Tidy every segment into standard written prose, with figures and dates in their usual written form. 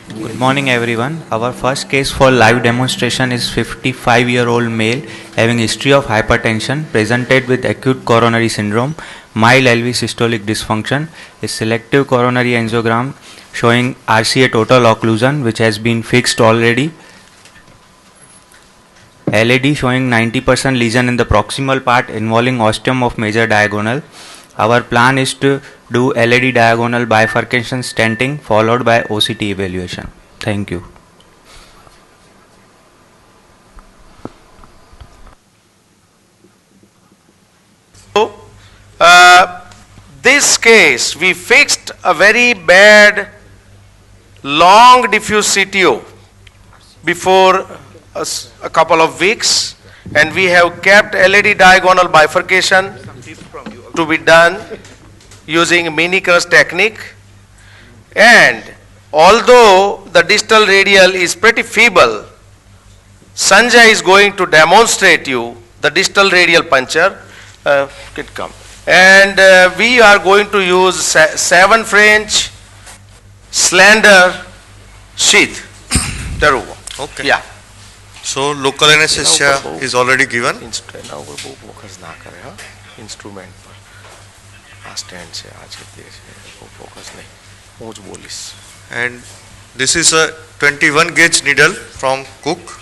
Good morning everyone. Our first case for live demonstration is 55-year-old male having history of hypertension, presented with acute coronary syndrome, mild LV systolic dysfunction, a selective coronary angiogram showing RCA total occlusion which has been fixed already, LAD showing 90% lesion in the proximal part involving ostium of major diagonal. Our plan is to do LAD diagonal bifurcation stenting followed by OCT evaluation. Thank you. So, this case we fixed a very bad long diffuse CTO before a couple of weeks, and we have kept LAD diagonal bifurcation to be done using mini curse technique. And although the distal radial is pretty feeble, Sanjay is going to demonstrate you the distal radial puncture. And we are going to use 7 French slender sheath. Okay. Yeah. So local anesthesia is already given. Instrument And this is a 21 gauge needle from Cook.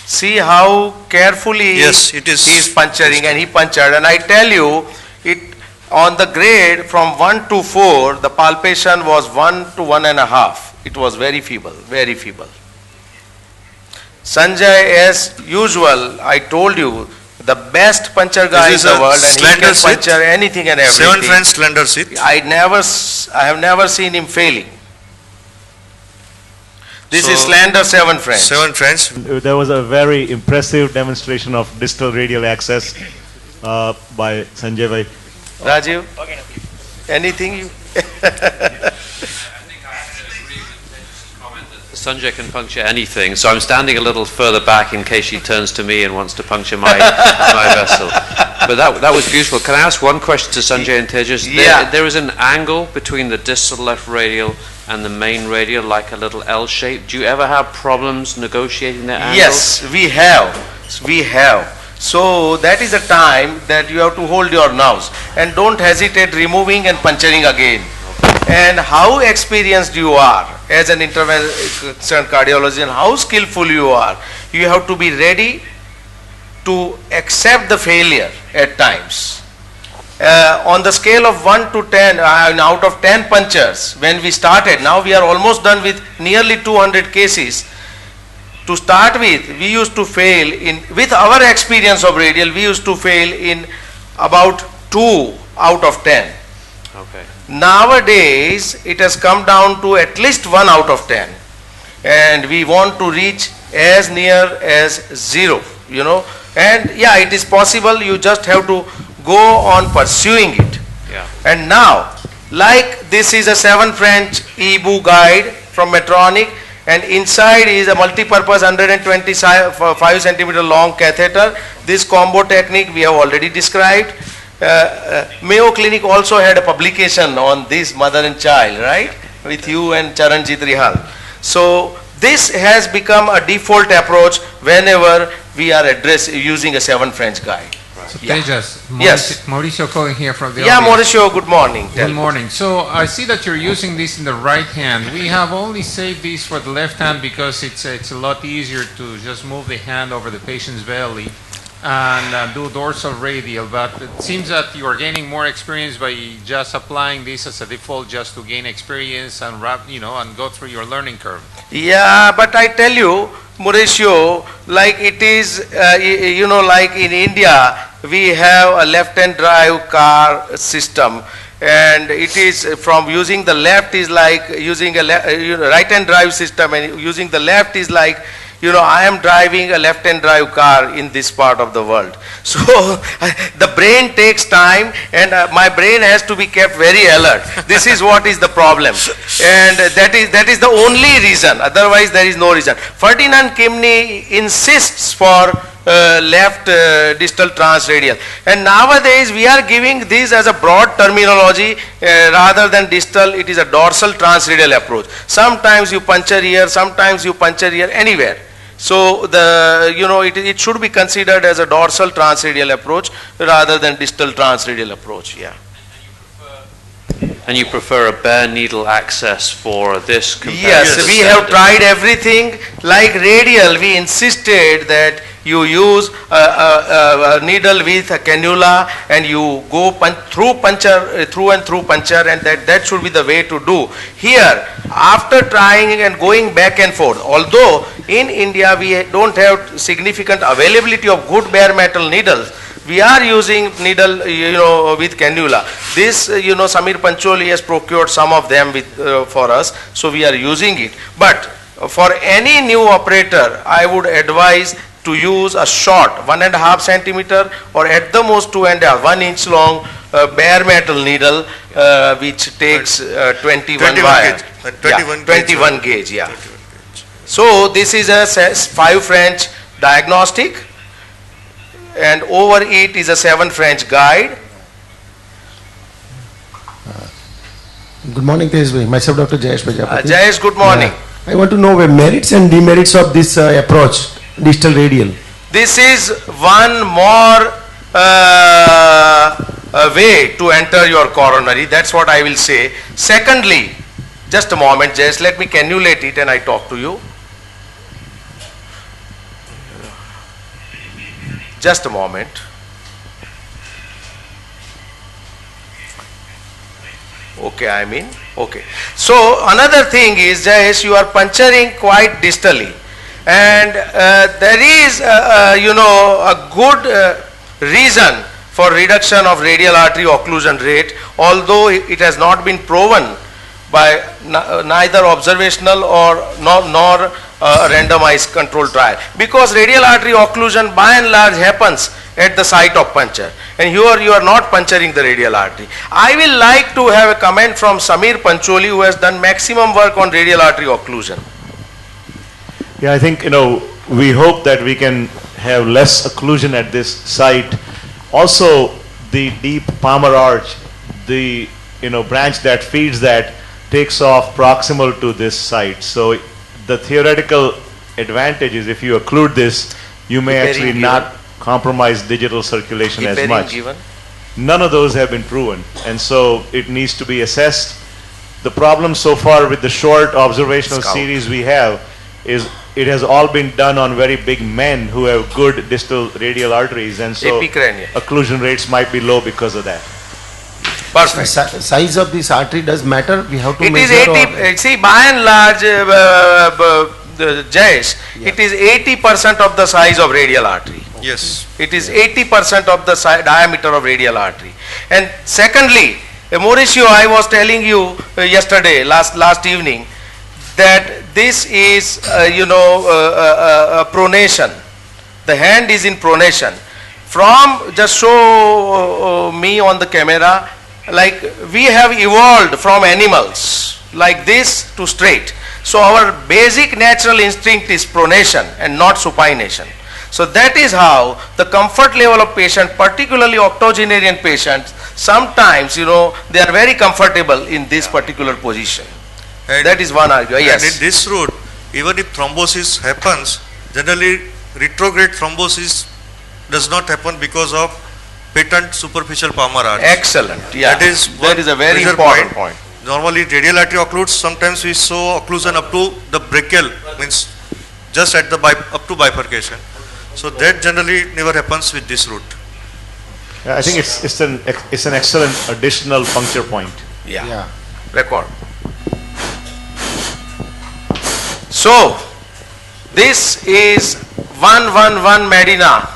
See how carefully Yes, it is. he is puncturing, and he punctured. And I tell you, it on the grade from 1 to 4, the palpation was 1 to 1.5. It was very feeble, very feeble. Sanjay, as usual, I told you, the best puncher guy in the world, and he can puncture anything and everything. 7 French slender sheath. I have never seen him failing. This is slender 7 French. 7 French. There was a very impressive demonstration of distal radial access by Sanjay bhai. Rajiv, anything you? Sanjay can puncture anything, so I'm standing a little further back in case she turns to me and wants to puncture my vessel. But that was beautiful. Can I ask one question to Sanjay and Tejas? Yeah. There is an angle between the distal left radial and the main radial, like a little L shape. Do you ever have problems negotiating that angle? Yes, we have. We have. So that is a time that you have to hold your nerves and don't hesitate removing and puncturing again. And how experienced you are as an interventional cardiologist, how skillful you are, you have to be ready to accept the failure at times. On the scale of 1 to 10, out of 10 punctures, when we started, now we are almost done with nearly 200 cases. To start with, we used to fail with our experience of radial, we used to fail in about 2 out of 10. Okay. Nowadays, it has come down to at least 1 out of 10. And we want to reach as near as 0, you know. And yeah, it is possible, you just have to go on pursuing it. Yeah. And now, like this is a 7 French EBU guide from Medtronic, and inside is a multi-purpose 125 centimeter long catheter. This combo technique we have already described. Mayo Clinic also had a publication on this, mother and child, right? With you and Charanjit Rihal. So this has become a default approach whenever we are using a 7 French guide. So Yeah. Tejas, Yes. Mauricio calling here from the Yeah, audience. Mauricio, good morning. Tell Good me. morning. So I see that you're using this in the right hand. We have only saved these for the left hand because it's a lot easier to just move the hand over the patient's belly and do dorsal radial. But it seems that you are gaining more experience by just applying this as a default, just to gain experience and and go through your learning curve. Yeah, but I tell you, Mauricio, like it is, like in India, we have a left-hand drive car system, and it is from using the left is like using a right-hand drive system, and using the left is like I am driving a left-hand drive car in this part of the world. So the brain takes time, and my brain has to be kept very alert. This is what is the problem. And that is the only reason. Otherwise, there is no reason. Ferdinand Kimney insists for left distal transradial, and nowadays we are giving this as a broad terminology. Rather than distal, it is a dorsal transradial approach. Sometimes you puncture here, sometimes you puncture here, anywhere. So it should be considered as a dorsal transradial approach rather than distal transradial approach. Yeah. And you prefer a bare needle access for this compared to Yes, the we have standard? tried everything. Like radial, we insisted that you use a needle with a cannula, and you go through and through puncture, and that should be the way to do. Here, after trying and going back and forth, although in India we don't have significant availability of good bare metal needles, we are using needle, with cannula. This, Samir Pancholi has procured some of them for us, so we are using it. But for any new operator, I would advise to use a short 1.5 centimeter or at the most 2.5, 1 inch long bare metal needle, which takes 21 wire. Gauge. 21 gauge, yeah. So this is a 5 French diagnostic, and over it is a 7 French guide. Good morning, Tejas. Myself, Dr. Jayesh Prajapati. Jayesh, good morning. Yeah. I want to know the merits and demerits of this approach, distal radial. This is one more way to enter your coronary. That's what I will say. Secondly, just a moment, Jayesh, let me cannulate it and I talk to you. Just a moment. Okay, okay. So another thing is, Jayesh, you are puncturing quite distally, and there is a good reason for reduction of radial artery occlusion rate, although it has not been proven by neither observational or nor randomized control trial, because radial artery occlusion by and large happens at the site of puncture, and here you are not puncturing the radial artery. I will like to have a comment from Samir Pancholi, who has done maximum work on radial artery occlusion. Yeah, I think, we hope that we can have less occlusion at this site. Also, the deep palmar arch, the, branch that feeds that takes off proximal to this site. So the theoretical advantage is if you occlude this, you may actually not compromise digital circulation as much. None of those have been proven, and so it needs to be assessed. The problem so far with the short observational series we have is it has all been done on very big men who have good distal radial arteries, and so occlusion rates might be low because of that. Perfect. Size of this artery does matter. We have to It measure. is 80. See, by and large, Jayesh, it is 80% of the size of radial artery. Yes. It is 80% of the diameter of radial artery. And secondly, Mauricio, I was telling you yesterday, last evening, that this is, a pronation. The hand is in pronation. From, just show me on the camera, like we have evolved from animals like this to straight. So our basic natural instinct is pronation and not supination. So that is how the comfort level of patient, particularly octogenarian patients, sometimes, they are very comfortable in this particular position. And that is one argument. Yes. And in this route, even if thrombosis happens, generally retrograde thrombosis does not happen because of patent superficial palmar arch. Excellent. Yeah. That is a very important point. Normally radial artery occludes, sometimes we saw occlusion up to the brachial, means just at the up to bifurcation. So that generally never happens with this route. Yeah, I think it's an excellent additional puncture point. Yeah. Record. So this is 111 Medina,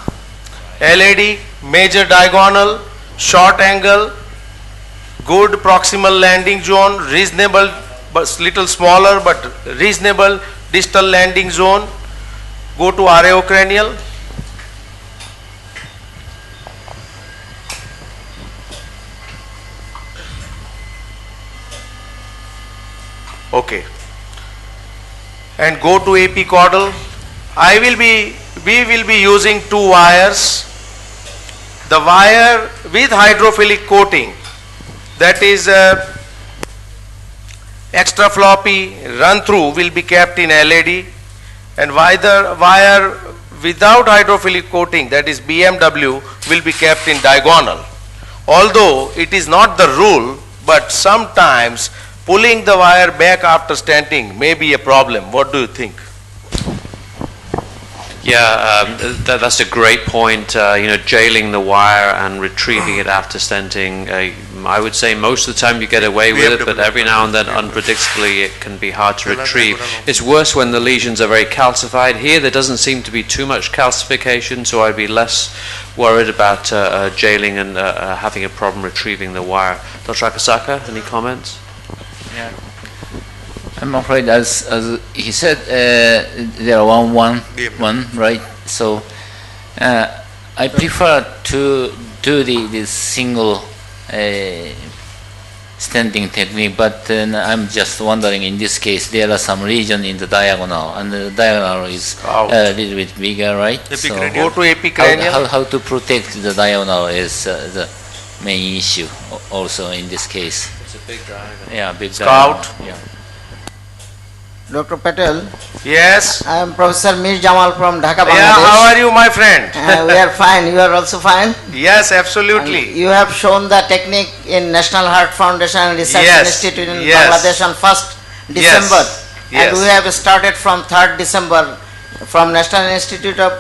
LAD, major diagonal, short angle, good proximal landing zone, reasonable but little smaller but reasonable distal landing zone, Go to areocranial. Okay. And go to epicaudal. We will be using 2 wires. The wire with hydrophilic coating, that is extra floppy run through, will be kept in LAD, and wire without hydrophilic coating, that is BMW, will be kept in diagonal. Although it is not the rule, but sometimes pulling the wire back after stenting may be a problem. What do you think? Yeah, that's a great point. Jailing the wire and retrieving it after stenting. I would say most of the time you get away with it, but every now and then, unpredictably, it can be hard to retrieve. It's worse when the lesions are very calcified. Here, there doesn't seem to be too much calcification, so I'd be less worried about jailing and having a problem retrieving the wire. Dr. Akasaka, any comments? Yeah. I'm afraid, as he said, there are one, right? So I prefer to do the single stenting technique, but I'm just wondering, in this case, there are some region in the diagonal, and the diagonal is a little bit bigger, right? So go to epicranial. how to protect the diagonal is the main issue also in this case. It's a big diagonal. Yeah, big Scout. diagonal. Yeah. Dr. Patel, Yes. I am Professor Mir Jamal from Dhaka, Bangladesh. Yeah, how are you, my friend? We are fine. You are also fine. Yes, absolutely. And you have shown the technique in National Heart Foundation Research Yes, Institute in yes. Bangladesh on 1st December. Yes. And we have started from 3rd December from National Institute of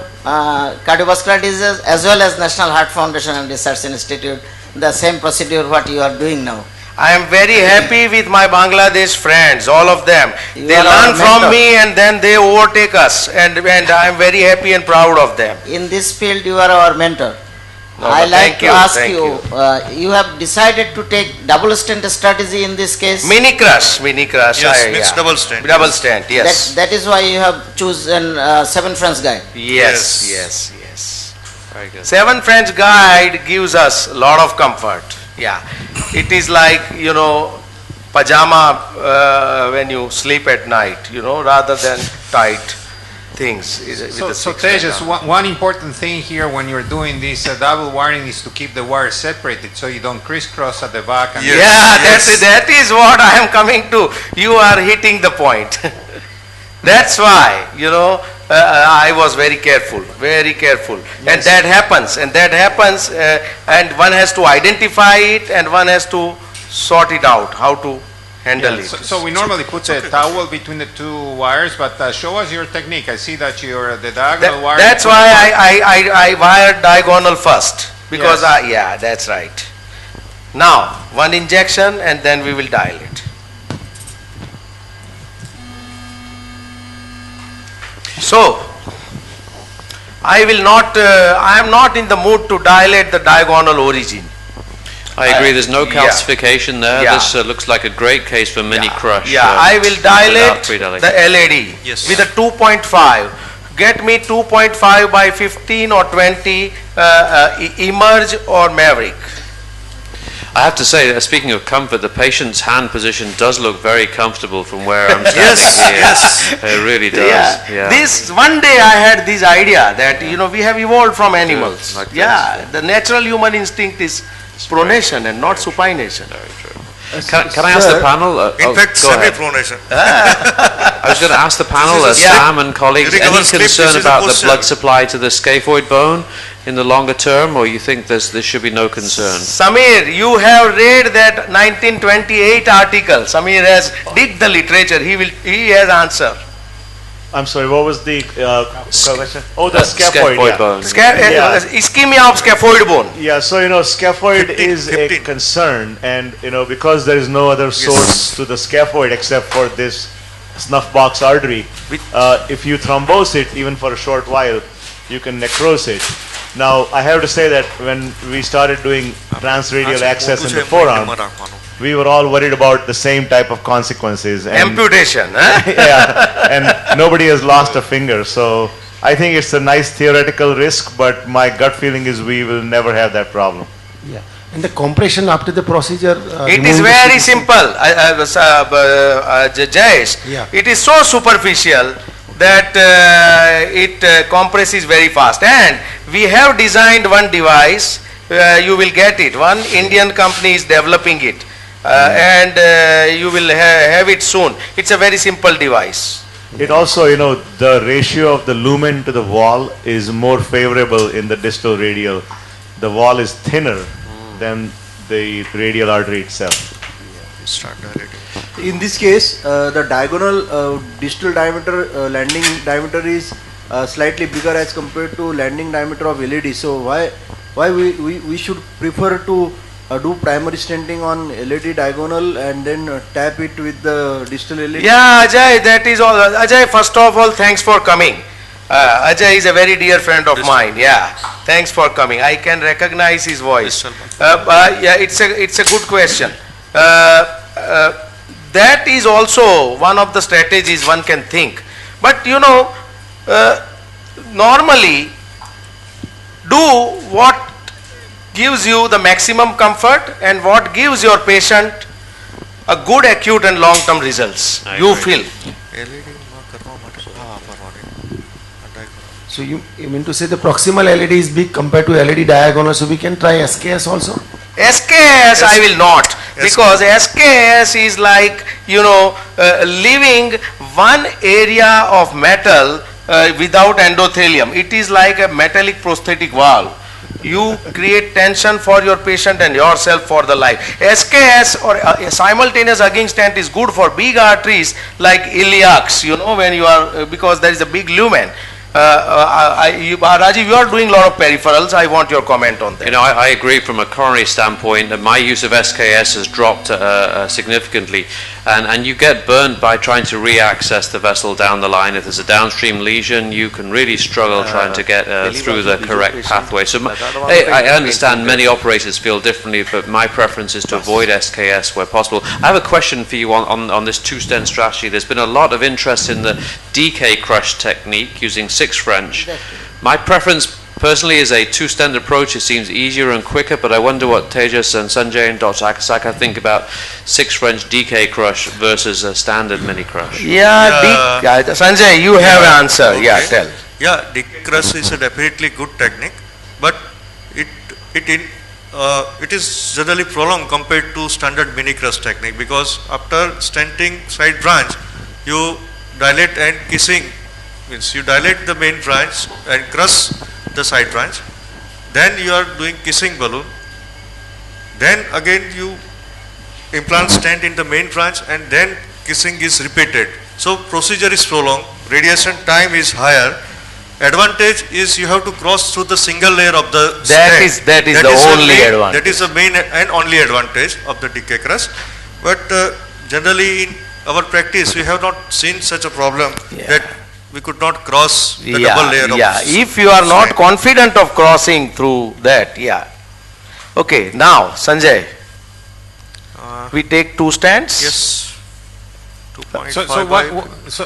Cardiovascular Disease as well as National Heart Foundation and Research Institute, the same procedure what you are doing now. I am very happy with my Bangladesh friends, all of them. You They are our learn from mentor. me and then they overtake us, and I am very happy and proud of them. In this field, you are our mentor. No, I but like thank to you, ask thank you, you have decided to take double stent strategy in this case. Mini crush. Yes, means double stent. Double stent, yes. That is why you have chosen 7 French guide. Yes, Yes. yes. Very good. 7 French guide gives us a lot of comfort. Yeah. It is like, pajama when you sleep at night, rather than tight things. So Tejas, one important thing here when you're doing this double wiring is to keep the wires separated so you don't crisscross at the back. And Yes. Yeah, that is what I am coming to. You are hitting the point. That's why, I was very careful, and that happens, and one has to identify it, and one has to sort it out, how to handle Yeah, it. so we normally put a towel between the 2 wires, but show us your technique. I see that the diagonal wire. That's why I wired diagonal first, because Yes. yeah, that's right. Now, one injection, and then we will dial it. So, I am not in the mood to dilate the diagonal origin. I agree, there's no Yeah. calcification there. Yeah. This looks like a great case for mini crush. Yeah, I will dilate without pre-dilating. the LAD Yes. with a 2.5. Get me 2.5 by 15 or 20 emerge or maverick. I have to say, speaking of comfort, the patient's hand position does look very comfortable from where I'm standing here. It really does. Yeah. This one day I had this idea that we have evolved from animals. like this, yeah, the natural human instinct is pronation and not supination. Very true. Can I ask the panel? In fact, go ahead. semi-pronation. I was going to ask the panel, This is a- Sam and colleagues, During any our sleep, concern this is a about the posture. blood supply to the scaphoid bone in the longer term, or you think there should be no concern? Samir, you have read that 1928 article. Samir has dig the literature. He has answer. I'm sorry, what was the question? Oh, the scaphoid. Yeah. bone. Yeah. Ischemia of scaphoid bone. Yeah, so scaphoid 15, is 15. a concern, and because there is no other source to the scaphoid except for this snuff box artery, if you thrombose it even for a short while, you can necrose it. Now, I have to say that when we started doing transradial access in the forearm, we were all worried about the same type of consequences. And Amputation. Huh? yeah, and nobody has lost a finger, so I think it's a nice theoretical risk, but my gut feeling is we will never have that problem. Yeah. And the compression after the procedure? It is very simple, Jayesh. Yeah. It is so superficial that it compresses very fast. And we have designed one device, you will get it. One Indian company is developing it. And you will have it soon. It's a very simple device. It also, the ratio of the lumen to the wall is more favorable in the distal radial. The wall is thinner than the radial artery itself. Start dilating. In this case, the diagonal distal diameter, landing diameter is slightly bigger as compared to landing diameter of LAD. So why we should prefer to do primary stenting on LAD diagonal and then tap it with the distal LAD? Yeah, Ajay, that is all. Ajay, first of all, thanks for coming. Ajay is a very dear friend of mine. Yeah, thanks for coming. I can recognize his voice. Yeah, it's a good question. That is also one of the strategies one can think. But normally do what gives you the maximum comfort and what gives your patient a good acute and long-term results. You feel. So you mean to say the proximal LAD is big compared to LAD diagonal, so we can try SKS also? SKS I will not, because SKS is like, leaving one area of metal without endothelium. It is like a metallic prosthetic valve. You create tension for your patient and yourself for the life. SKS or simultaneous hugging stent is good for big arteries like iliacs, when you are, because there is a big lumen. Rajiv, you are doing a lot of peripherals. I want your comment on that. I agree from a coronary standpoint that my use of SKS has dropped significantly, and you get burned by trying to re-access the vessel down the line. If there's a downstream lesion, you can really struggle trying to get through the correct pathway. So I understand many operators feel differently, but my preference is to avoid SKS where possible. I have a question for you on this two-stent strategy. There's been a lot of interest in the DK crush technique using 6 French. My preference personally is a two-stent approach. It seems easier and quicker, but I wonder what Tejas and Sanjay and Dr. Akasaka think about 6 French DK crush versus a standard mini crush. Sanjay, you have an answer. Okay. Yeah, tell. Yeah, DK crush is a definitely good technique, but it is generally prolonged compared to standard mini crush technique, because after stenting side branch, you dilate and kissing. Means you dilate the main branch and crush the side branch, then you are doing kissing balloon, then again you implant stent in the main branch and then kissing is repeated. So procedure is prolonged, radiation time is higher. Advantage is you have to cross through the single layer of the stent. That is the only advantage. That is the main and only advantage of the DK crush. But generally in our practice we have not seen such a problem that we could not cross the double layer of if you are not confident of crossing through that, Okay, now Sanjay, we take 2 stents? Yes.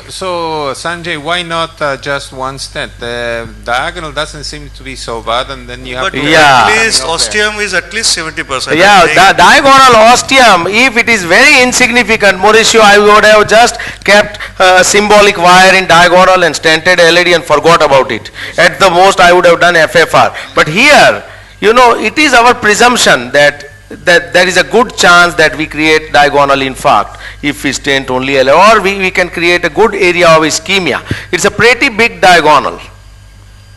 So Sanjay, why not just 1 stent? The diagonal doesn't seem to be so bad, and then you have to. At least ostium is at least 70%. Yeah, the diagonal ostium, if it is very insignificant, Mauricio, I would have just kept symbolic wire in diagonal and stented LAD and forgot about it. At the most, I would have done FFR. But here, it is our presumption that there is a good chance that we create diagonal infarct if we stent only LA, or we can create a good area of ischemia. It's a pretty big diagonal.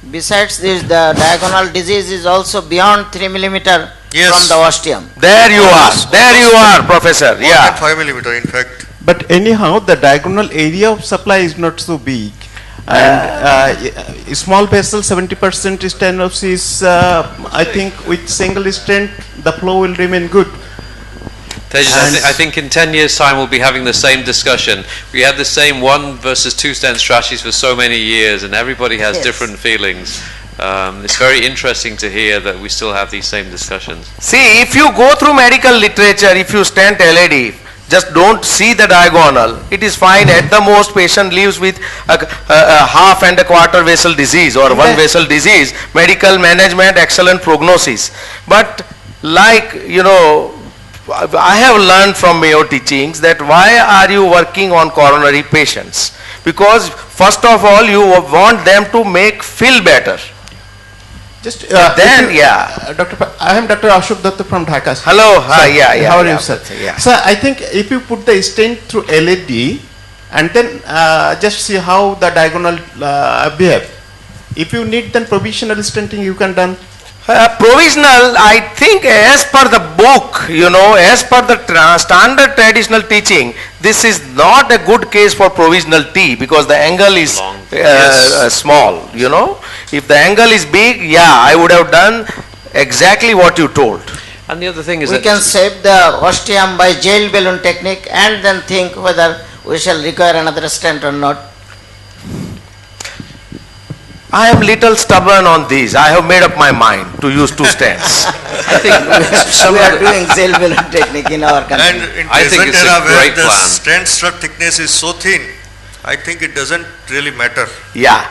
Besides this, the diagonal disease is also beyond 3 millimeter from the ostium. There you are, Professor. Yeah. 5 millimeter in fact. But anyhow, the diagonal area of supply is not so big. And small vessel 70% stenosis, I think with single stent the flow will remain good. Tejas, I think in 10 years time we'll be having the same discussion. We had the same 1 versus 2 stent strategies for so many years, and everybody has different feelings. It's very interesting to hear that we still have these same discussions. See, if you go through medical literature, if you stent LAD, just don't see the diagonal, it is fine. At the most, patient lives with a half and a quarter vessel disease or one vessel disease, medical management, excellent prognosis. But like, you know, I have learned from Mayo teachings that why are you working on coronary patients? Because first of all, you want them to feel better. Just Dr. I am Dr. Ashok Datta from Dhaka. Hello, hi, How are you, sir? Yeah. So I think if you put the stent through LAD and then just see how the diagonal behave. If you need then provisional stenting, you can done. Provisional, I think as per the book, you know, as per the standard traditional teaching, this is not a good case for provisional T because the angle is small, you know. If the angle is big, I would have done exactly what you told. And the other thing is we can save the ostium by gel balloon technique and then think whether we shall require another stent or not. I am little stubborn on these. I have made up my mind to use 2 stents. I think we are doing gel balloon technique in our country. And in present era where the stent strut thickness is so thin, I think it doesn't really matter. Yeah.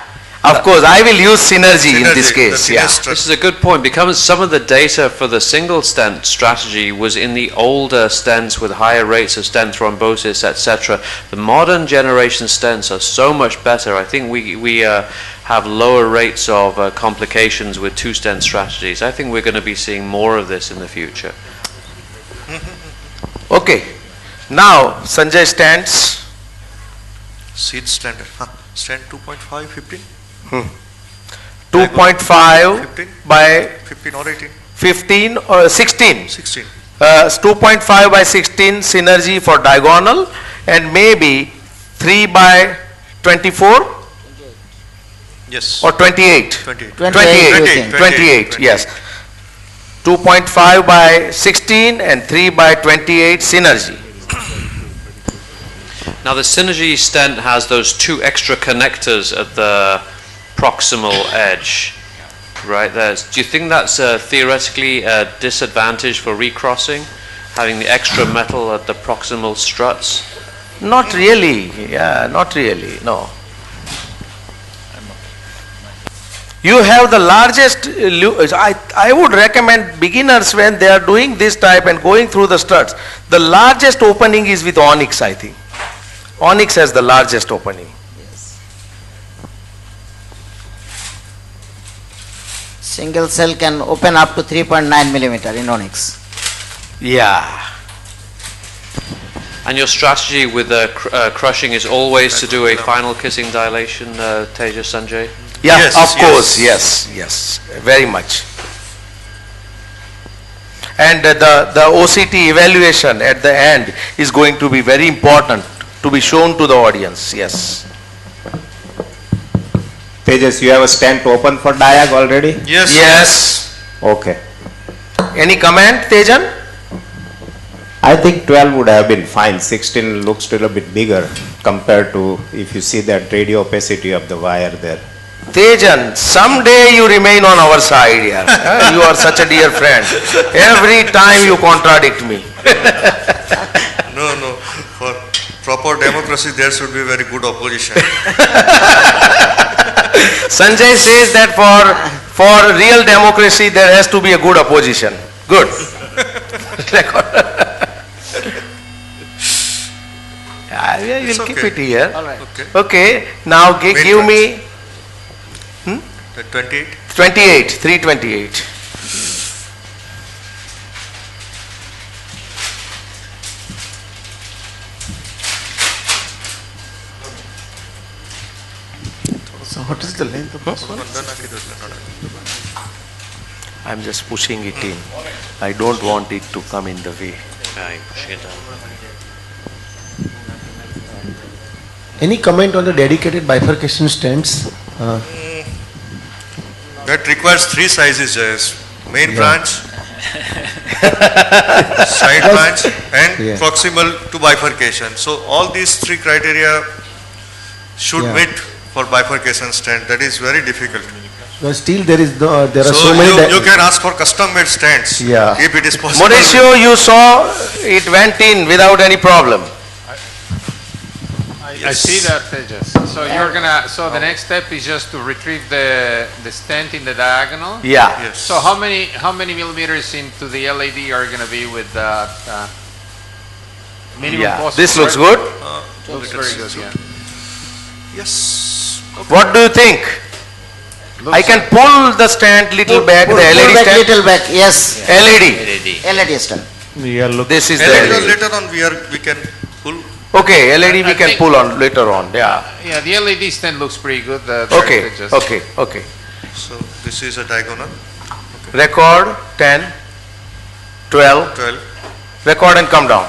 Of course, I will use synergy in this case. Yeah. This is a good point because some of the data for the single stent strategy was in the older stents with higher rates of stent thrombosis, etc. The modern generation stents are so much better. I think we have lower rates of complications with 2 stent strategies. I think we're going to be seeing more of this in the future. Okay. Now, Sanjay stents. Seat standard. Stent 2.5, 15? 2.5 by 15 or 18? 15 or 16. 16. 2.5 by 16 synergy for diagonal and maybe 3 by 24. Yes. Or 28? 28, yes. 2.5 by 16 and 3 by 28 synergy. Now the synergy stent has those 2 extra connectors at the proximal edge, right there. Do you think that's theoretically a disadvantage for recrossing, having the extra metal at the proximal struts? Not really, not really, no. You have the largest, I would recommend beginners when they are doing this type and going through the struts, the largest opening is with onyx, I think. Onyx has the largest opening. Yes. Single cell can open up to 3.9 millimeter in onyx. Yeah. And your strategy with crushing is always to do a final kissing dilation, Tejas, Sanjay? Yeah, yes, of course, yes, very much. And the OCT evaluation at the end is going to be very important to be shown to the audience, yes. Tejas, you have a stent open for diag already? Yes. Yes. Okay. Any comment, Tejan? I think 12 would have been fine. 16 looks a little bit bigger compared to if you see that radio opacity of the wire there. Tejan, someday you remain on our side here. You are such a dear friend. Every time you contradict me. No. For proper democracy, there should be very good opposition. Sanjay says that for real democracy, there has to be a good opposition. Good. I will keep it here. All right. Okay. Now give me. The 28? 28, 328. So what is the length of this one? I'm just pushing it in. I don't want it to come in the way. Pushing it down. Any comment on the dedicated bifurcation stents? That requires 3 sizes, Jayas. Main branch, side branch and proximal to bifurcation. So all these 3 criteria should meet for bifurcation stent. That is very difficult. But still there is there are So so many. you can ask for custom made stands. Yeah. If it is possible. Mauricio, you saw it went in without any problem. I see that, Tejas. So you're gonna. So the next step is just to retrieve the stent in the diagonal. Yeah. Yes. So how many millimeters into the LAD are gonna be with that minimum Yeah. possible? This looks right? good. Looks very good. Yeah. Yes. What do you think? I can pull the stand little back, the LED Pull back stand. little back, yes. LED. LED stand. Yeah, look. This is the LED LED. later on we can pull. Okay, LED I we can think- pull on later on. Yeah. Yeah, the LED stand looks pretty good. Okay. Tejas. Okay. Okay. So this is a diagonal. Record 10, 12. 12. Record and come down.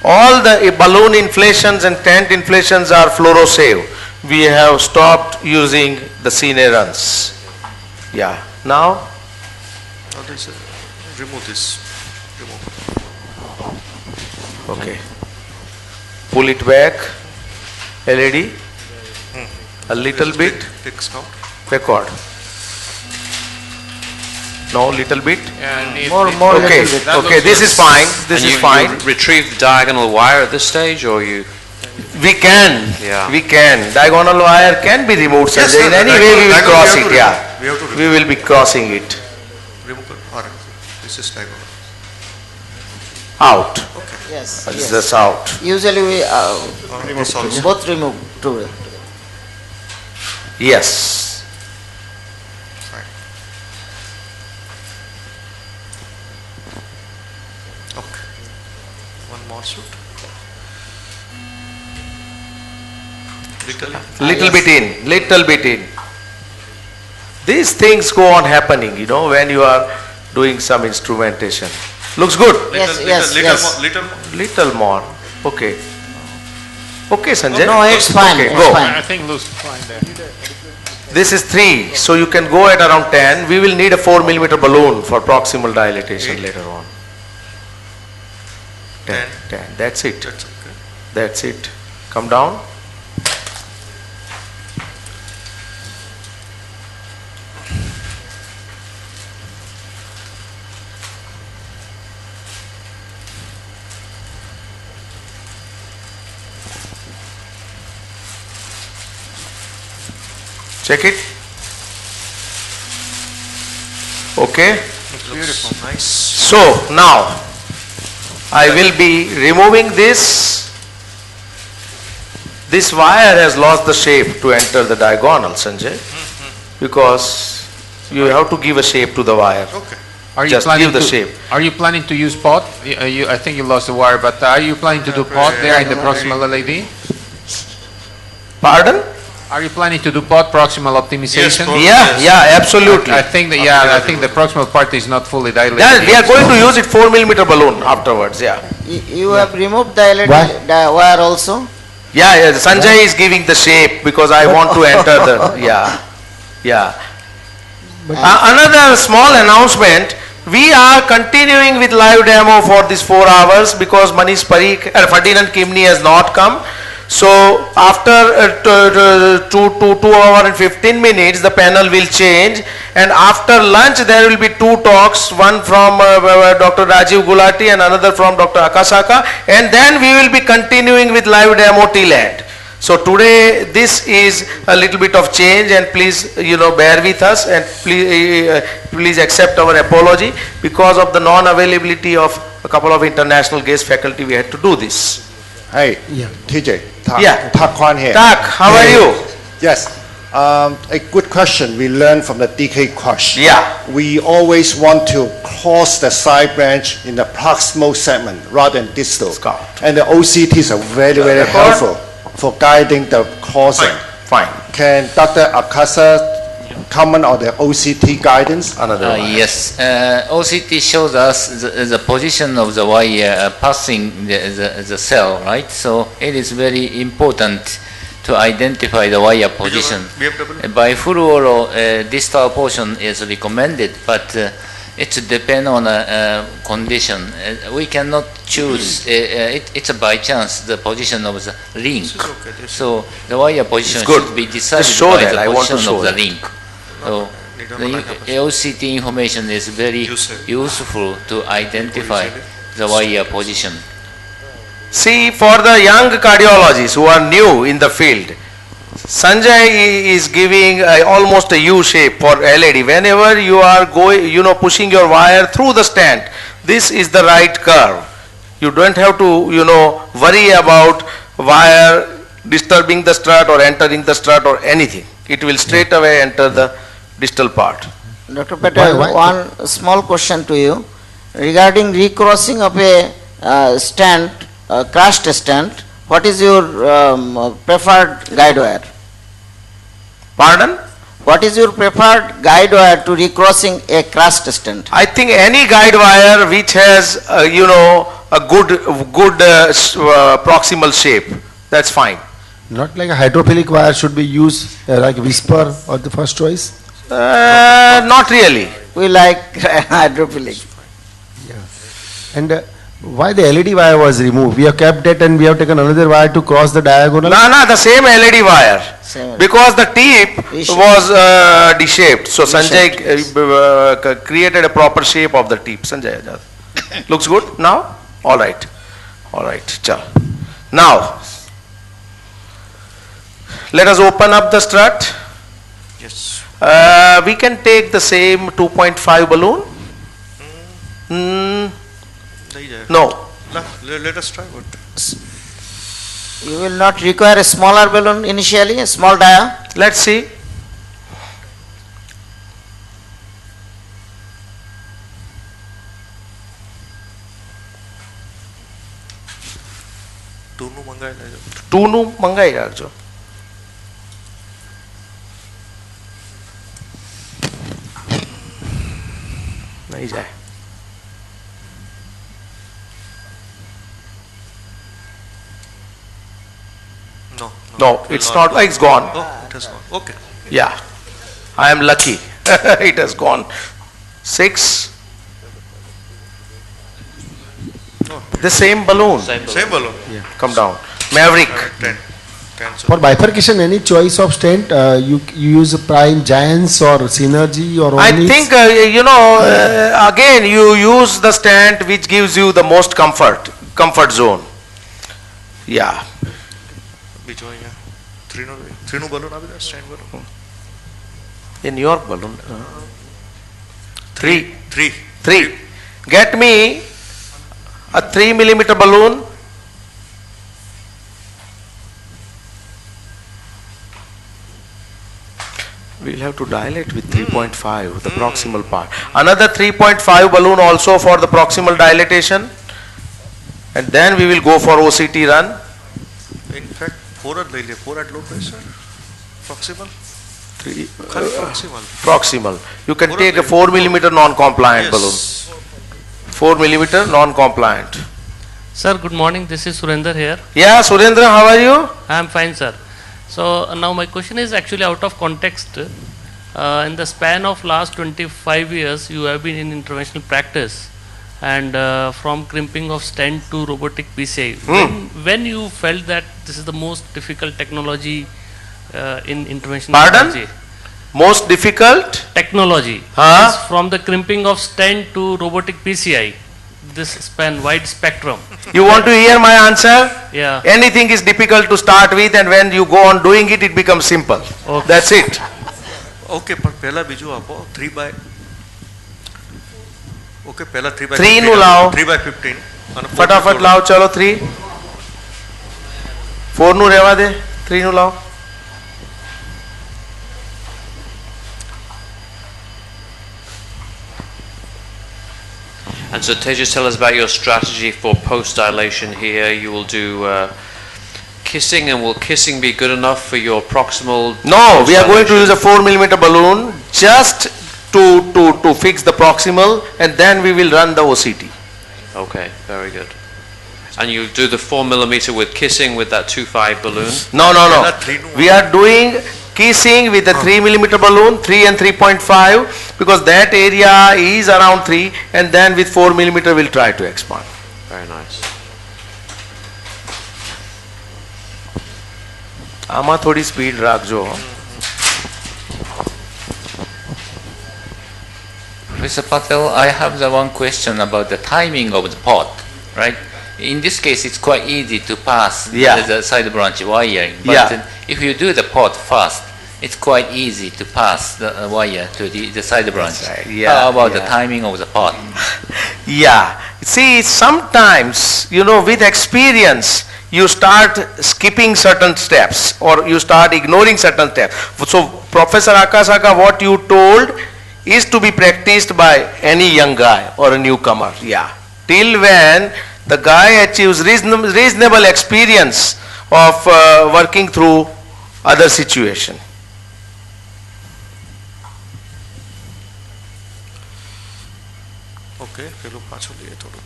All the balloon inflations and tent inflations are fluorosave. We have stopped using the cine runs. Yeah. Now, Now this, remove this. Remove. okay. Pull it back. LED. A little bit. Takes count. Record. No, little bit. And if- More Okay. little bit. That Okay. looks This good. is fine. This And is you fine. retrieve the diagonal wire at this stage, or you? We can. Yeah. We can. Diagonal wire can be removed, Yes, Sanjay. sir, In any diagonal- way we will diagonal cross we have it. to Yeah. remove. We have to remove. We will be crossing it. Remove. Alright. This is diagonal. Out. Yes. This yes. is out. Usually we This also. both remove together. Yes. Fine. Okay. One more shoot. Little bit in. Little bit in. These things go on happening, when you are doing some instrumentation. Looks good. Yes, yes, yes. Little more. Little more. Okay. Okay, Sanjay. No, it's fine. Okay, It's go. fine. I think looks fine there. This is 3, so you can go at around 10. We will need a 4 millimeter balloon for proximal dilatation later on. 10. That's it. That's okay. That's it. Come down. Check it. Okay. Beautiful. Nice. So now I will be removing this. This wire has lost the shape to enter the diagonal, Sanjay, because you have to give a shape to the wire. Okay. Are you Just planning give the to, shape. Are you planning to use pot? I think you lost the wire, but are you planning to do pot there in the proximal LED? Pardon? Are you planning to do pot proximal optimization? Yeah, yeah, absolutely. I think that, I think the proximal part is not fully dilated. Yeah, we are going to use it 4 millimeter balloon afterwards. Yeah. You have removed the LED Why? wire also? Yeah, Sanjay is giving the shape because I want to enter the, yeah. Another small announcement, we are continuing with live demo for this 4 hours because Manish Parikh, Ferdinand Kimni has not come. So after 2 hours and 15 minutes, the panel will change, and after lunch there will be 2 talks, one from Dr. Rajiv Gulati and another from Dr. Akasaka, and then we will be continuing with live demo till end. So today this is a little bit of change, and please bear with us, and please accept our apology because of the non-availability of a couple of international guest faculty. We had to do this. Hey, Yeah. TJ. Yeah. Tak Kwan here. Tak, how are you? Yes. A good question we learned from the DK course. Yeah. We always want to cross the side branch in the proximal segment rather than distal. Scott. And the OCTs are very, very Record. helpful for guiding the crossing. Fine. Can Dr. Akasa comment on the OCT guidance? Another one. Yes, OCT shows us the position of the wire passing the cell, right? So it is very important to identify the wire position. BMW? By fluoro, distal portion is recommended, but It depends on a condition. We cannot choose. It's by chance the position of the link. So the wire position should be decided by the position of the link. So the OCT information is very useful to identify the wire position. See, for the young cardiologists who are new in the field, Sanjay is giving almost a U shape for LAD. Whenever you are going, pushing your wire through the stent, this is the right curve. You don't have to, worry about wire disturbing the strut or entering the strut or anything. It will straight away enter the distal part. Dr. Patel, one small question to you. Regarding recrossing of a stent, crushed stent, what is your preferred guide wire? Pardon? What is your preferred guide wire to recrossing a crushed stent? I think any guide wire which has, a good proximal shape, that's fine. Not like a hydrophilic wire should be used like Whisper or the first choice? Not really. We like hydrophilic. Yeah. And why the LED wire was removed? We have kept it and we have taken another wire to cross the diagonal? No, the same LED wire. Because the tip was D-shaped. So Sanjay created a proper shape of the tip. Sanjay, looks good now? All right. Chal. Now, let us open up the strut. Yes. We can take the same 2.5 balloon. No. Let us try what. You will not require a smaller balloon initially, a small dia? Let's see. Two nu mangai rakjo. Nahi jaye. No, it's not. It's gone. Oh, it has gone. Okay. Yeah, I am lucky. It has gone. 6. The same balloon. Same balloon. Yeah. Come down. Maverick. 10. For bifurcation, any choice of stent? You use Prime Giants or Synergy or I Omnis? think, again, you use the stent which gives you the most comfort zone. Yeah. Three balloon stand balloon. In New York balloon. 3. 3. Get me a 3 millimeter balloon. We'll have to dilate with 3.5, the proximal part. Another 3.5 balloon also for the proximal dilatation. And then we will go for OCT run. In fact, 4 at low pressure. Proximal. Proximal. You can take a 4 millimeter non-compliant balloon. 4 millimeter non-compliant. Sir, good morning. This is Surendra here. Yeah, Surendra, how are you? I am fine, sir. So now my question is actually out of context. In the span of last 25 years, you have been in interventional practice, and from crimping of stent to robotic PCI. When you felt that this is the most difficult technology in interventional Pardon? Most difficult? Technology. Is from the crimping of stent to robotic PCI. This span, wide spectrum. You want to hear my answer? Yeah. Anything is difficult to start with, and when you go on doing it, it becomes simple. Okay. That's it. Okay, but pehla biju apo 3 by. Okay, pehla 3 by 3 15. nu lao. 3 by 15. फटाफट लाओ चलो 3. 4 nu रेवा दे. 3 nu लाओ. And so Tejas, tell us about your strategy for post-dilation here. You will do kissing, and will kissing be good enough for your proximal? No, we are going to use a 4 millimeter balloon just to fix the proximal, and then we will run the OCT. Okay, very good. And you do the 4 millimeter with kissing with that 2.5 balloon? No. We are doing kissing with a 3 millimeter balloon, 3 and 3.5, because that area is around 3, and then with 4 millimeter we'll try to expand. Very nice. આમાં થોડી speed રાખજો. Mr. Patel, I have the one question about the timing of the pot, right? In this case, it's quite easy to pass the side branch wiring, but if you do the pot first, it's quite easy to pass the wire to the side branch. Right. How about the timing of the pot? See, sometimes, with experience, you start skipping certain steps or you start ignoring certain steps. So, Professor Akasaka, what you told is to be practiced by any young guy or a newcomer. Till when the guy achieves reasonable experience of working through other situation. Okay, પેલું પાછું લઈએ થોડું.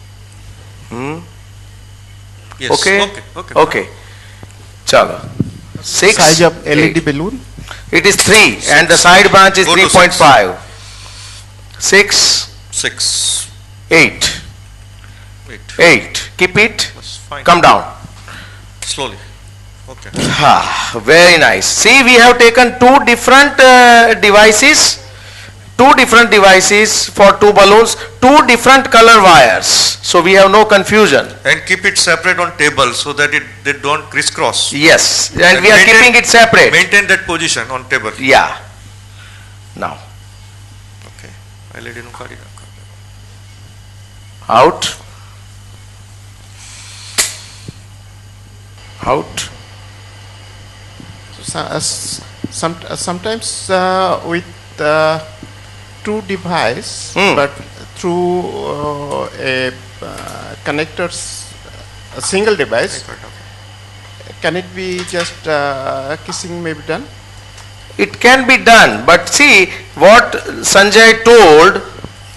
Yes. Okay. Chalo. 6. Size of LED balloon? It is 3 and the side branch is 3.5. 6. 8. 8. Keep it. Fine. Come down. Slowly. Okay. Very nice. See, we have taken two different devices. Two different devices for two balloons, two different color wires. So we have no confusion. And keep it separate on table so that they don't crisscross. Yes, and we are keeping it separate. Maintain that position on table. Yeah. Now. Okay. LED નું કાઢી નાખો. Out. Out. Sometimes with two device, but through a connectors, a single device, can it be just kissing may be done? It can be done, but see what Sanjay told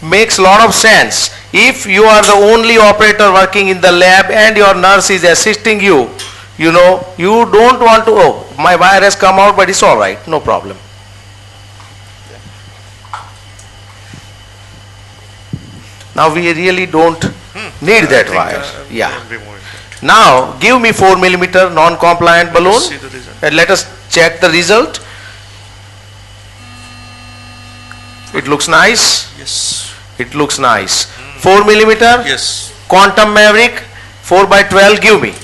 makes lot of sense. If you are the only operator working in the lab and your nurse is assisting you, you don't want to, my wire has come out, but it's all right, no problem. Now we really don't need that wire. Now give me 4 millimeter non-compliant balloon and let us check the result. It looks nice. Yes. It looks nice. 4 millimeter. Yes. Quantum Maverick 4x12. Give me.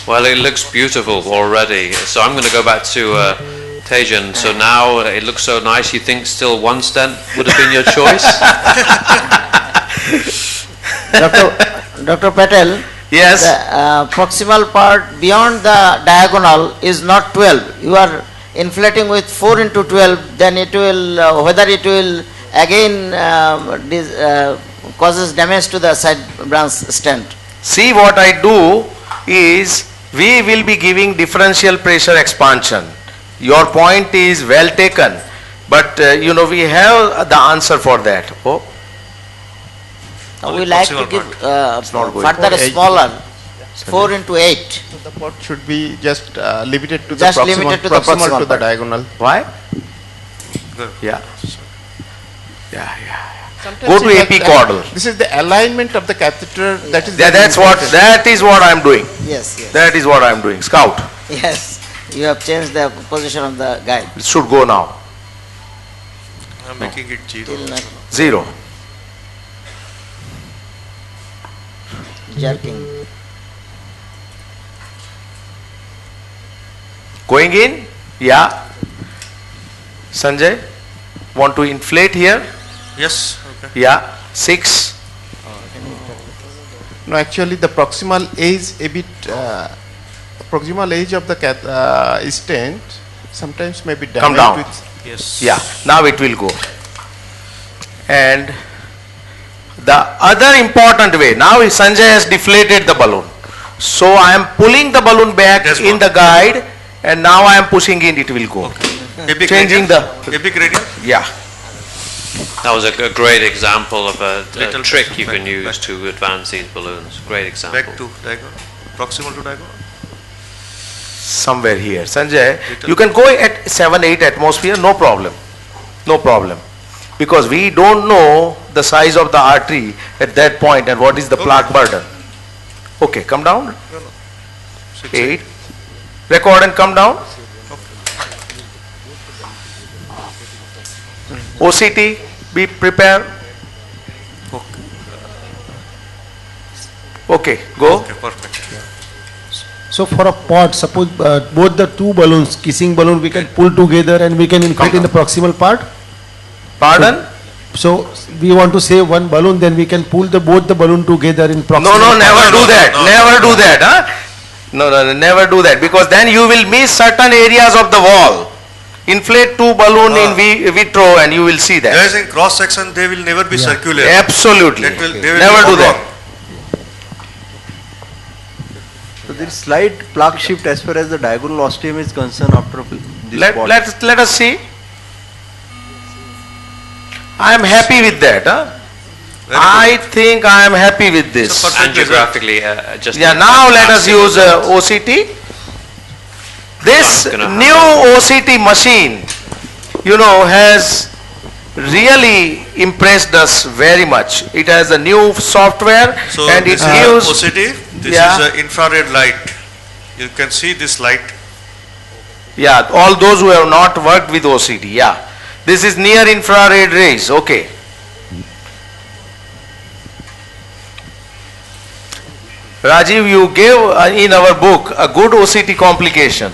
Well, it looks beautiful already. So I'm going to go back to Tejas. So now it looks so nice. You think still one stent would have been your choice? Dr. Patel. Yes. The proximal part beyond the diagonal is not 12. You are inflating with 4 into 12. Then it will whether it will again causes damage to the side branch stent. See, what I do is we will be giving differential pressure expansion. Your point is well taken, but we have the answer for that. We like to give further smaller, 4 into 8. So the pot should be just limited to just the proximal, limited to the proximal to the diagonal. Why? Good. Yeah. Sometimes Go to AP caudal. This is the alignment of the catheter. That is. That is what I am doing. Yes. That is what I am doing. Scout. Yes. You have changed the position of the guide. It should go now. I am making it 0. 0. Jerking. Going in? Yeah. Sanjay, want to inflate here? Yes. Okay. Yeah. 6. No, actually the proximal edge a bit. Proximal edge of the stent sometimes may be damaged. Come down. Yes. Yeah. Now it will go. And the other important way, now Sanjay has deflated the balloon. So I am pulling the balloon back in the guide and now I am pushing in, it will go. Epic Changing gradient? Epic gradient? Yeah. That was a great example of a trick you can use to advance these balloons. Great example. Back to diagonal. Proximal to diagonal. somewhere here. Sanjay, you can go at 7-8 atmosphere, no problem. No problem. Because we don't know the size of the artery at that point and what is the plaque burden. Okay, come down. 8. Record and come down. OCT, be prepared. Okay, go. Okay, perfect. So for a pot, suppose both the two balloons, kissing balloon, we can pull together and we can inflate in the proximal part. Pardon? So we want to say one balloon, then we can pull both the balloon together in proximal. No, never do that. No. Never do that. Huh? No, never do that, because then you will miss certain areas of the wall. Inflate two balloon in vitro and you will see that. Whereas in cross section they will never be circular. Absolutely. They will Never be do that. oblong. So there is slight plaque shift as far as the diagonal ostium is concerned after this pot. Let us see. I am happy with that. Huh? I think I am happy with this. Angiographically, just now let us use OCT. This new OCT machine, has really impressed us very much. It has a new software So and it this gives OCT, this is an infrared light. You can see this light. Yeah, all those who have not worked with OCT, yeah. This is near infrared rays, okay. Rajiv, you gave in our book a good OCT complication,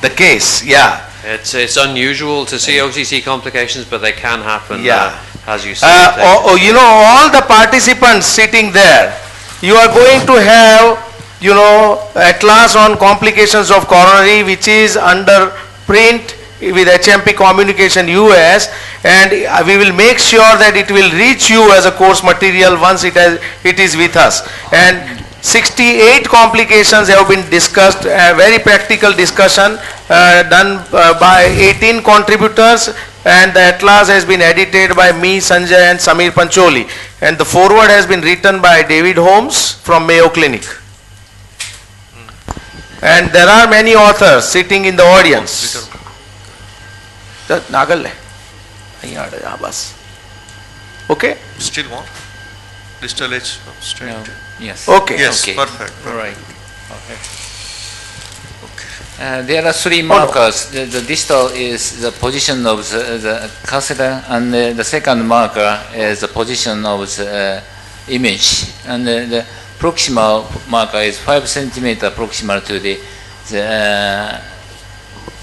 the case, yeah. It's unusual to see OCT complications, but they can happen. Yeah. As you say. All the participants sitting there, you are going to have, a class on complications of coronary, which is under print with HMP Communication US, and we will make sure that it will reach you as a course material once it is with us. And 68 complications have been discussed, a very practical discussion done by 18 contributors, and the atlas has been edited by me, Sanjay and Samir Pancholi, and the foreword has been written by David Holmes from Mayo Clinic. And there are many authors sitting in the audience. Okay? Still more? Distal edge of stent. No. Yes. Okay. Yes, Okay. perfect. Right. There are three markers. The distal is the position of the catheter, and the second marker is the position of the image, and the proximal marker is 5 centimeter proximal to the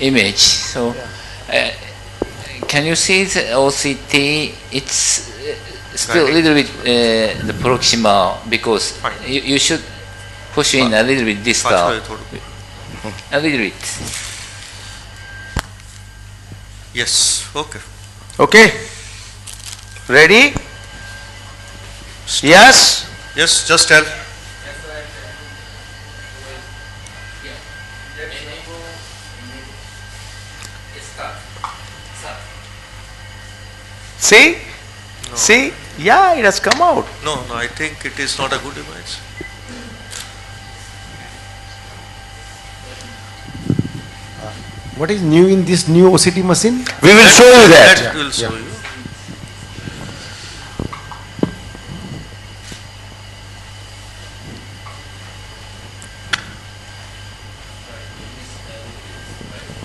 image. So, can you see the OCT? It's still a little bit the proximal, because you should push in a little bit distal. A little bit. Yes, okay. Okay. Ready? Yes? Yes, just tell. See? No. See? Yeah, it has come out. No, I think it is not a good image. What is new in this new OCT machine? We will show you that. That will show you.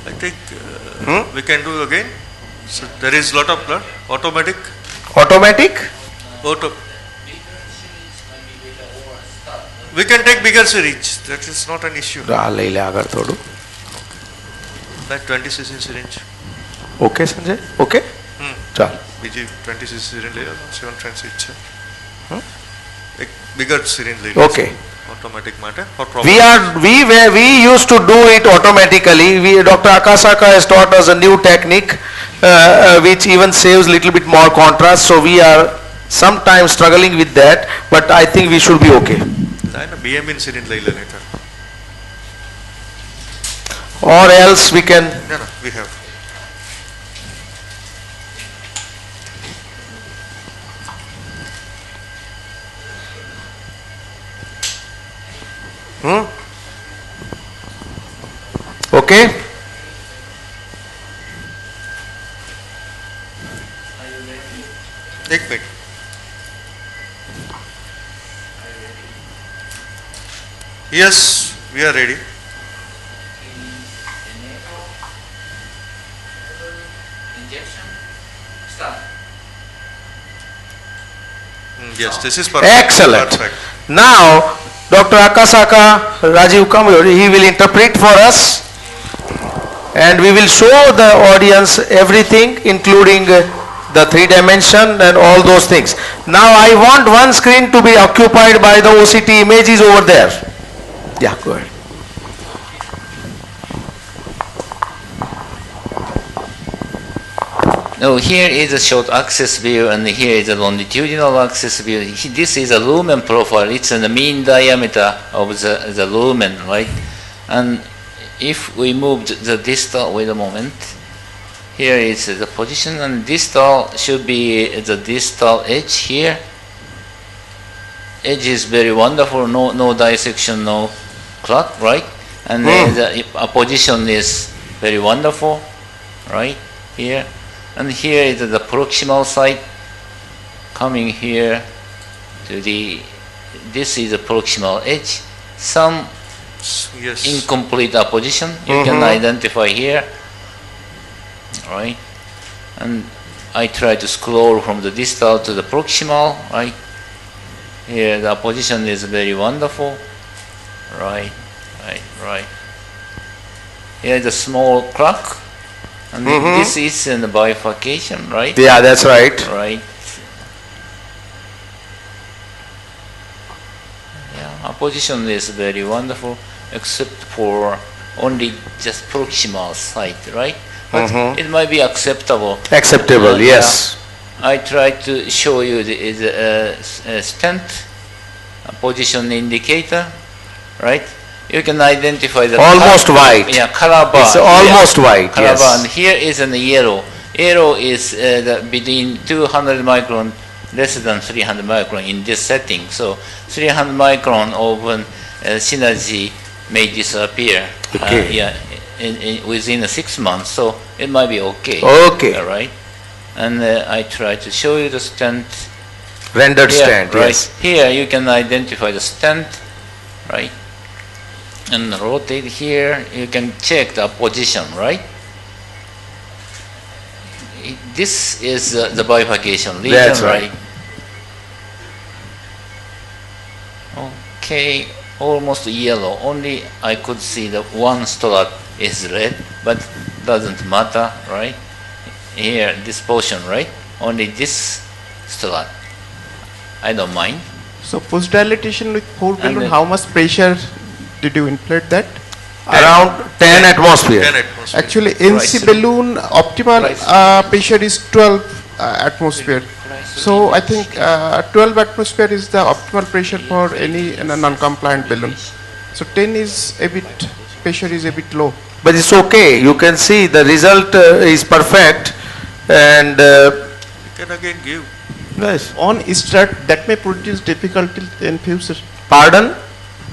I think we can do again. So there is lot of blood. Automatic. Automatic? We can take bigger syringe. That is not an issue. Like 20 cc syringe. Okay, Sanjay? Okay? Chal. Busy 20 cc syringe ले लो 7 इच्छा एक bigger syringe ले लो Okay. automatic matter for We used to do it automatically. Dr. Akasaka has taught us a new technique which even saves little bit more contrast, so we are sometimes struggling with that, but I think we should be okay. BM in syringe ले लेने था Or else we can. No, we have. Okay? एक minute. Yes, we are ready. Yes, this is perfect. Excellent. Perfect. Now, Dr. Akasaka Rajiv come here. He will interpret for us, and we will show the audience everything, including the 3D and all those things. Now, I want one screen to be occupied by the OCT images over there. Yeah, go ahead. No, here is a short axis view and here is a longitudinal axis view. This is a lumen profile. It's the mean diameter of the lumen, right? And if we move the distal, wait a moment. Here is the position and distal should be the distal edge here. Edge is very wonderful, no dissection, no clot, right? And the position is very wonderful, right? Here. And here is the proximal side coming here to this is the proximal edge. Some incomplete apposition you can identify here, right? And I try to scroll from the distal to the proximal, right? Here the apposition is very wonderful, right? Here is a small crack. And this is in the bifurcation, right? Yeah, that's right. Right. Yeah, opposition is very wonderful, except for only just proximal side, right? But it might be acceptable. Acceptable, yes. Yeah. I try to show you the stent position indicator, right? You can identify the almost white. Yeah, color bar. It's almost white. Color yes. bar. And here is an yellow. Yellow is between 200 micron, less than 300 micron in this setting. So 300 micron of synergy may disappear. Okay. Within 6 months. So it might be okay. Okay. All right. And I try to show you the stent. Rendered here, stent. Right. Yes. Here you can identify the stent, right? And rotate here, you can check the position, right? This is the bifurcation region, that's right? Okay, almost yellow. Only I could see the one strut is red, but doesn't matter, right? Here, this portion, right? Only this strut. I don't mind. So post dilatation with 4 balloon, how much pressure did you inflate that? Around 10 atmosphere. 10 atmosphere. Actually, NC balloon optimal pressure is 12 atmosphere. So I think 12 atmosphere is the optimal pressure for any non-compliant balloon. So 10 is a bit, pressure is a bit low. But it's okay. You can see the result is perfect, and You can again give. yes. On start, that may produce difficulty in future. Pardon?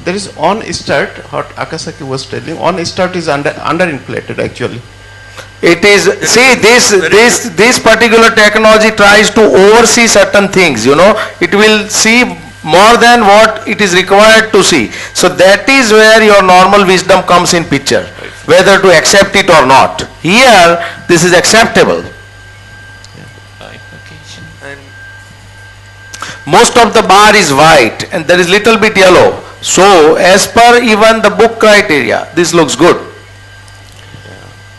There is on start, what Akasaki was telling, on start is underinflated actually. It is, see, this particular technology tries to oversee certain things, you know. It will see more than what it is required to see. So that is where your normal wisdom comes in picture, whether to accept it or not. Here, this is acceptable. And Most of the bar is white and there is little bit yellow. So as per even the book criteria, this looks good.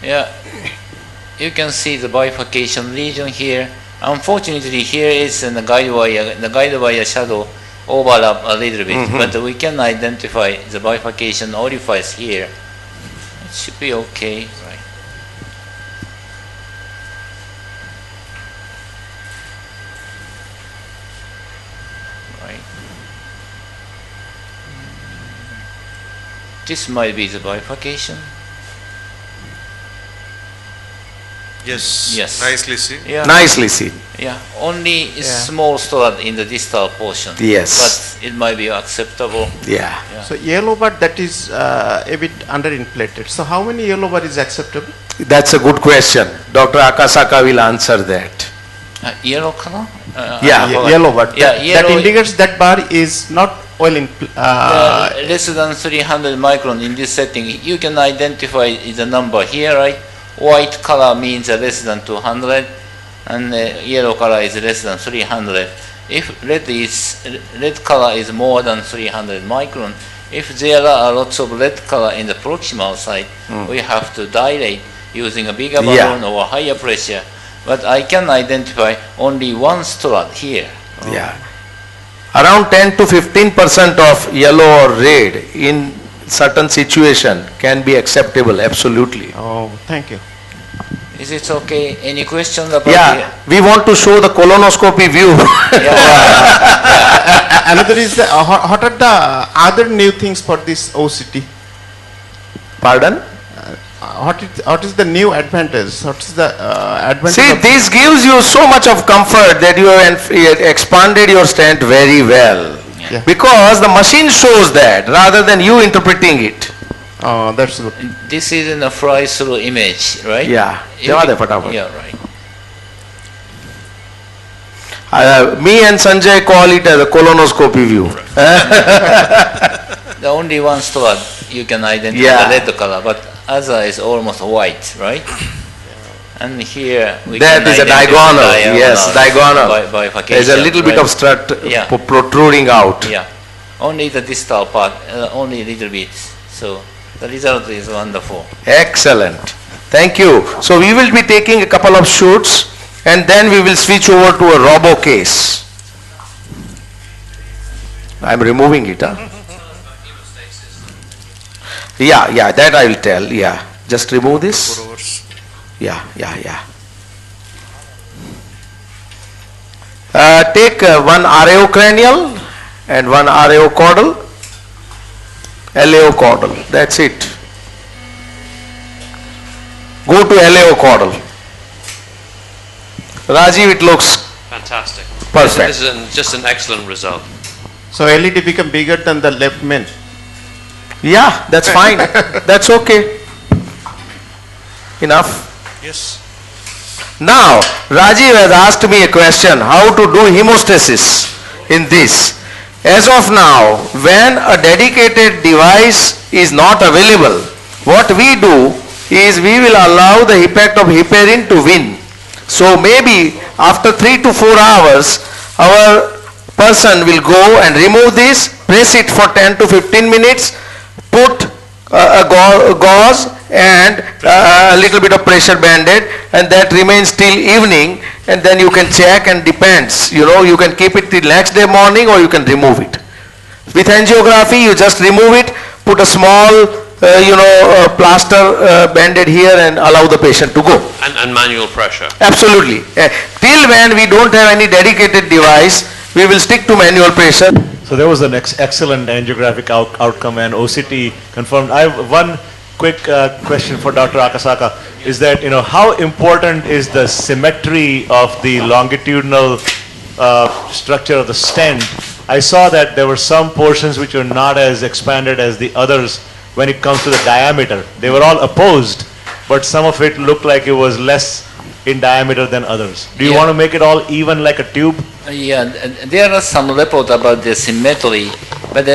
Yeah, you can see the bifurcation region here. Unfortunately, here is the guide wire shadow overlap a little bit, but we can identify the bifurcation orifice here. It should be okay, right? Right. This might be the bifurcation. Yes. Yes. Nicely seen. Yeah. Nicely seen. Yeah, only a small strand in the distal portion. Yes. But it might be acceptable. Yeah. So yellow bar, that is a bit underinflated. So how many yellow bar is acceptable? That's a good question. Dr. Akasaka will answer that. Yellow color? Yellow bar. Yeah, That yellow indicates that bar is not well in. less than 300 micron in this setting. You can identify the number here, right? White color means less than 200, and yellow color is less than 300. If red color is more than 300 micron, if there are lots of red color in the proximal side, we have to dilate using a bigger balloon or higher pressure. But I can identify only one strand here. Yeah. Around 10 to 15% of yellow or red in certain situation can be acceptable, absolutely. Oh, thank you. Is it okay? Any questions about We want to show the colonoscopy view. Another is, what are the other new things for this OCT? Pardon? What is the new advantage? What is the advantage? See, this gives you so much of comfort that you have expanded your stent very well. Yeah. Because the machine shows that rather than you interpreting it. Oh, that's good. This is in a fly-through image, right? Yeah. Yeah, right. Me and Sanjay call it as a colonoscopy view. The only one strand you can identify the red color, but other is almost white, right? And here we that can is a diagonal. Yes, diagonal. Bifurcation, there's a little bit right? of strut protruding out. Yeah, only the distal part, only a little bit. So the result is wonderful. Excellent. Thank you. So we will be taking a couple of shoots and then we will switch over to a robo case. I'm removing it. Yeah, that I will tell. Yeah, just remove this. Yeah. Take one RAO cranial and one RAO caudal, LAO caudal. That's it. Go to LAO caudal. Rajiv, it looks fantastic. Perfect. This is just an excellent result. So LED become bigger than the left main. Yeah, that's fine. That's okay. Enough. Yes. Now, Rajiv has asked me a question, how to do hemostasis in this. As of now, when a dedicated device is not available, what we do is we will allow the effect of heparin to win. So maybe after 3 to 4 hours, our person will go and remove this, press it for 10 to 15 minutes, put a gauze and a little bit of pressure banded, and that remains till evening, and then you can check, and depends, you can keep it till next day morning or you can remove it. With angiography, you just remove it, put a small plaster banded here and allow the patient to go. And manual pressure. Absolutely. Till when we don't have any dedicated device, we will stick to manual pressure. So there was an excellent angiographic outcome and OCT confirmed. I have one quick question for Dr. Akasaka. Is that, how important is the symmetry of the longitudinal structure of the stent? I saw that there were some portions which were not as expanded as the others when it comes to the diameter. They were all opposed, but some of it looked like it was less in diameter than others. Do you want to make it all even like a tube? There are some reports about the symmetry, but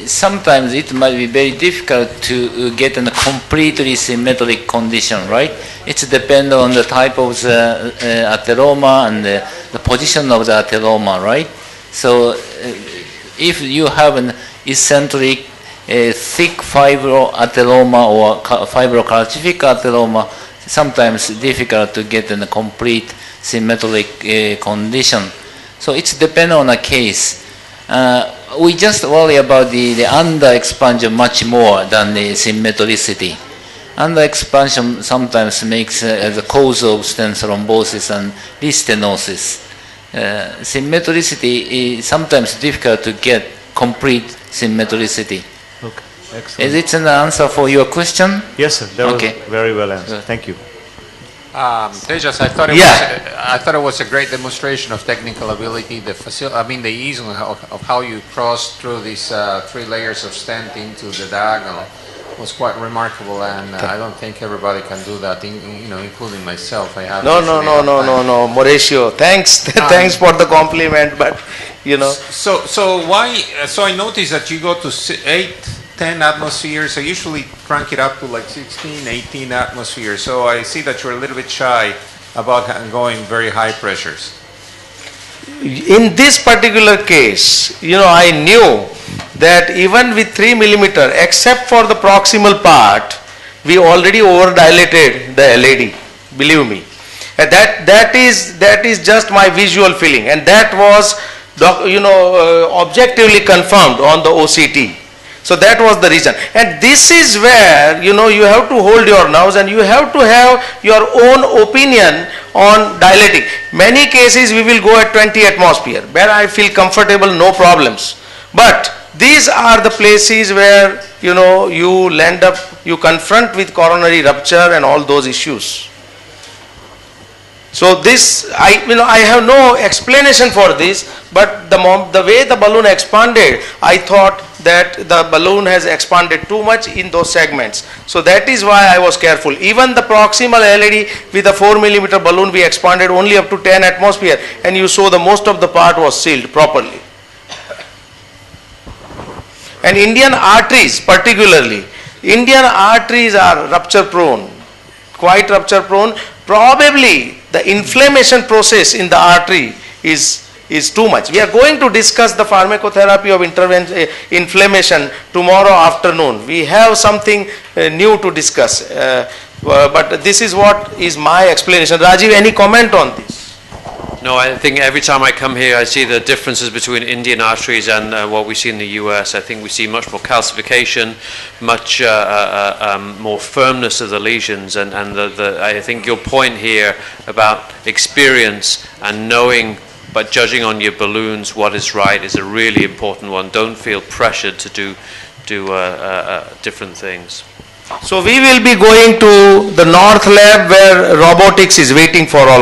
sometimes it might be very difficult to get a completely symmetric condition, right? It depends on the type of the atheroma and the position of the atheroma, right? So if you have an eccentric thick fibroatheroma or fibrocalcific atheroma, sometimes difficult to get in a complete symmetric condition. So it's depend on a case. We just worry about the under expansion much more than the symmetricity. Under expansion sometimes makes the cause of stent thrombosis and restenosis. Symmetricity is sometimes difficult to get complete symmetricity. Okay, excellent. Is it an answer for your question? Yes, sir. That was very well answered. Thank you. Tejas, I thought it was a great demonstration of technical ability. The ease of how you crossed through these 3 layers of stenting to the diagonal was quite remarkable, and I don't think everybody can do that, including myself. I have No, Mauricio. Thanks for the compliment, but So why? So I noticed that you go to 8-10 atmospheres. I usually crank it up to like 16, 18 atmospheres. So I see that you're a little bit shy about going very high pressures. In this particular case, I knew that even with 3 millimeter, except for the proximal part, we already over-dilated the LAD, believe me. And that is just my visual feeling, and that was objectively confirmed on the OCT. So that was the reason. And this is where, you have to hold your nerves and you have to have your own opinion on dilating. Many cases we will go at 20 atmosphere, where I feel comfortable, no problems. But these are the places where, you confront with coronary rupture and all those issues. So this, I have no explanation for this, but the way the balloon expanded, I thought that the balloon has expanded too much in those segments. So that is why I was careful. Even the proximal LAD with a 4 millimeter balloon, we expanded only up to 10 atmosphere, and you saw the most of the part was sealed properly. And Indian arteries particularly, Indian arteries are rupture prone, quite rupture prone. Probably the inflammation process in the artery is too much. We are going to discuss the pharmacotherapy of inflammation tomorrow afternoon. We have something new to discuss, but this is what is my explanation. Rajiv, any comment on this? No, I think every time I come here, I see the differences between Indian arteries and what we see in the US. I think we see much more calcification, much more firmness of the lesions, and I think your point here about experience and knowing, but judging on your balloons what is right is a really important one. Don't feel pressured to do different things. So we will be going to the North Lab where robotics is waiting for all.